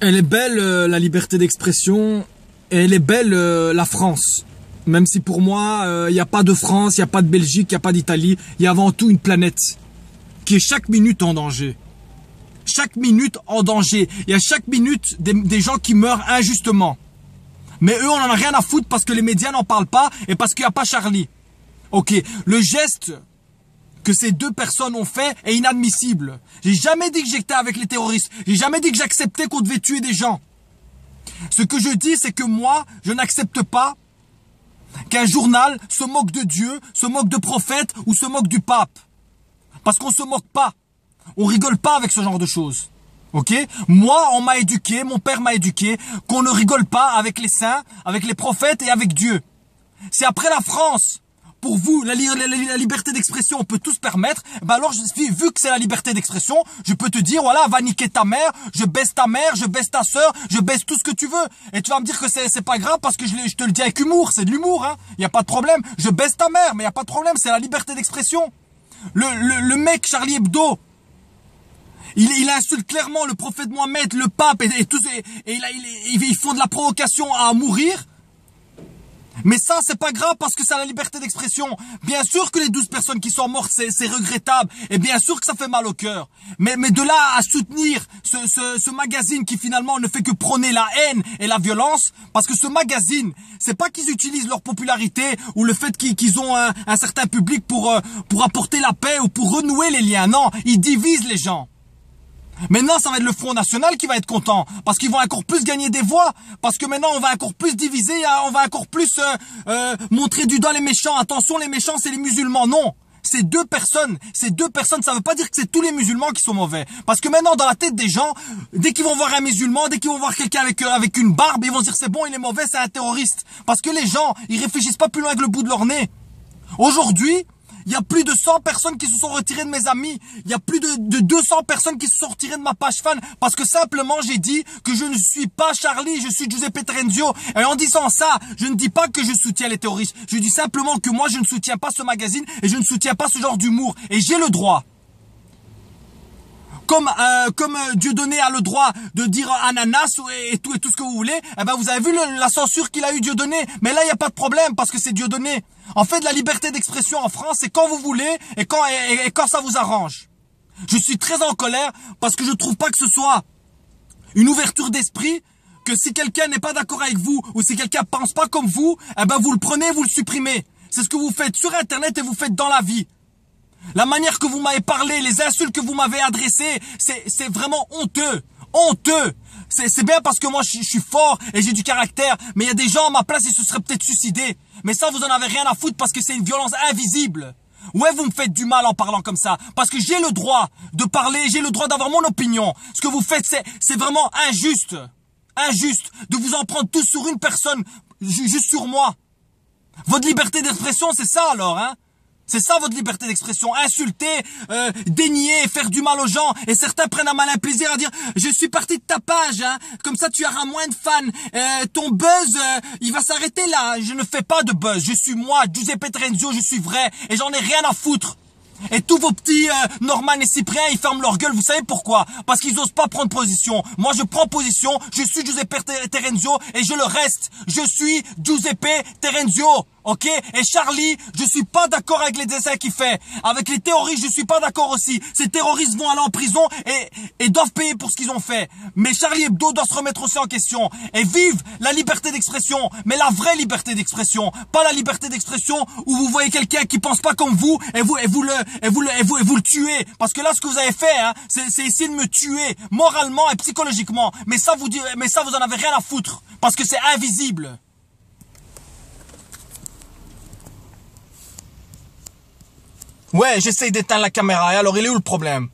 Elle est belle la liberté d'expression et elle est belle la France. Même si pour moi, il n'y a pas de France, il n'y a pas de Belgique, il n'y a pas d'Italie. Il y a avant tout une planète qui est chaque minute en danger. Chaque minute en danger. Il y a chaque minute des gens qui meurent injustement. Mais eux, on n'en a rien à foutre parce que les médias n'en parlent pas et parce qu'il n'y a pas Charlie. Ok, le geste que ces deux personnes ont fait est inadmissible. J'ai jamais dit que j'étais avec les terroristes. J'ai jamais dit que j'acceptais qu'on devait tuer des gens. Ce que je dis, c'est que moi, je n'accepte pas qu'un journal se moque de Dieu, se moque de prophètes ou se moque du pape. Parce qu'on se moque pas. On rigole pas avec ce genre de choses. Ok? Moi, on m'a éduqué, mon père m'a éduqué, qu'on ne rigole pas avec les saints, avec les prophètes et avec Dieu. C'est après la France. Pour vous, la liberté d'expression, on peut tout se permettre. Ben alors, vu que c'est la liberté d'expression, je peux te dire, voilà, va niquer ta mère, je baisse ta mère, je baisse ta sœur, je baisse tout ce que tu veux. Et tu vas me dire que c'est pas grave parce que je te le dis avec humour, c'est de l'humour, hein. Y a pas de problème. Je baisse ta mère, mais y a pas de problème, c'est la liberté d'expression. Le mec Charlie Hebdo, il insulte clairement le prophète Mohammed, le pape et tous, ils font de la provocation à mourir. Mais ça, c'est pas grave parce que c'est la liberté d'expression. Bien sûr que les 12 personnes qui sont mortes, c'est regrettable. Et bien sûr que ça fait mal au cœur. Mais de là à soutenir ce magazine qui finalement ne fait que prôner la haine et la violence, parce que ce magazine, c'est pas qu'ils utilisent leur popularité ou le fait qu'ils ont un certain public pour apporter la paix ou pour renouer les liens. Non, ils divisent les gens. Maintenant, ça va être le Front National qui va être content, parce qu'ils vont encore plus gagner des voix, parce que maintenant, on va encore plus diviser, on va encore plus montrer du doigt les méchants. Attention, les méchants, c'est les musulmans. Non, ces deux personnes, ça veut pas dire que c'est tous les musulmans qui sont mauvais. Parce que maintenant, dans la tête des gens, dès qu'ils vont voir un musulman, dès qu'ils vont voir quelqu'un avec une barbe, ils vont se dire c'est bon, il est mauvais, c'est un terroriste. Parce que les gens, ils réfléchissent pas plus loin que le bout de leur nez. Aujourd'hui, il y a plus de 100 personnes qui se sont retirées de mes amis. Il y a plus de 200 personnes qui se sont retirées de ma page fan parce que simplement j'ai dit que je ne suis pas Charlie, je suis Giuseppe Terenzio. Et en disant ça, je ne dis pas que je soutiens les terroristes. Je dis simplement que moi je ne soutiens pas ce magazine et je ne soutiens pas ce genre d'humour. Et j'ai le droit. Comme Dieudonné a le droit de dire ananas et tout ce que vous voulez, eh ben vous avez vu la censure qu'il a eu Dieudonné. Mais là, il n'y a pas de problème parce que c'est Dieudonné. En fait, la liberté d'expression en France, c'est quand vous voulez et quand ça vous arrange. Je suis très en colère parce que je trouve pas que ce soit une ouverture d'esprit, que si quelqu'un n'est pas d'accord avec vous ou si quelqu'un pense pas comme vous, eh ben vous le prenez, vous le supprimez. C'est ce que vous faites sur Internet et vous faites dans la vie. La manière que vous m'avez parlé, les insultes que vous m'avez adressées, c'est vraiment honteux. Honteux. C'est bien parce que moi je suis fort et j'ai du caractère, mais il y a des gens à ma place, ils se seraient peut-être suicidés. Mais ça, vous en avez rien à foutre parce que c'est une violence invisible. Ouais, vous me faites du mal en parlant comme ça. Parce que j'ai le droit de parler, j'ai le droit d'avoir mon opinion. Ce que vous faites, c'est vraiment injuste. Injuste de vous en prendre tous sur une personne, juste sur moi. Votre liberté d'expression, c'est ça alors, hein? C'est ça votre liberté d'expression, insulter, dénier, faire du mal aux gens. Et certains prennent un malin plaisir à dire « Je suis parti de ta page, hein, comme ça tu auras moins de fans. Ton buzz, il va s'arrêter là. » Je ne fais pas de buzz, je suis moi, Giuseppe Terenzio, je suis vrai. Et j'en ai rien à foutre. Et tous vos petits Norman et Cyprien, ils ferment leur gueule. Vous savez pourquoi? Parce qu'ils osent pas prendre position. Moi, je prends position. Je suis Giuseppe Terenzio et je le reste. Je suis Giuseppe Terenzio. Ok? Et Charlie, je suis pas d'accord avec les dessins qu'il fait. Avec les terroristes, je suis pas d'accord aussi. Ces terroristes vont aller en prison et doivent payer pour ce qu'ils ont fait. Mais Charlie Hebdo doit se remettre aussi en question. Et vive la liberté d'expression. Mais la vraie liberté d'expression. Pas la liberté d'expression où vous voyez quelqu'un qui pense pas comme vous et vous le tuez. Parce que là, ce que vous avez fait, hein, c'est essayer de me tuer moralement et psychologiquement. Mais ça, vous en avez rien à foutre. Parce que c'est invisible. Ouais, j'essaye d'éteindre la caméra. Et alors, il est où le problème?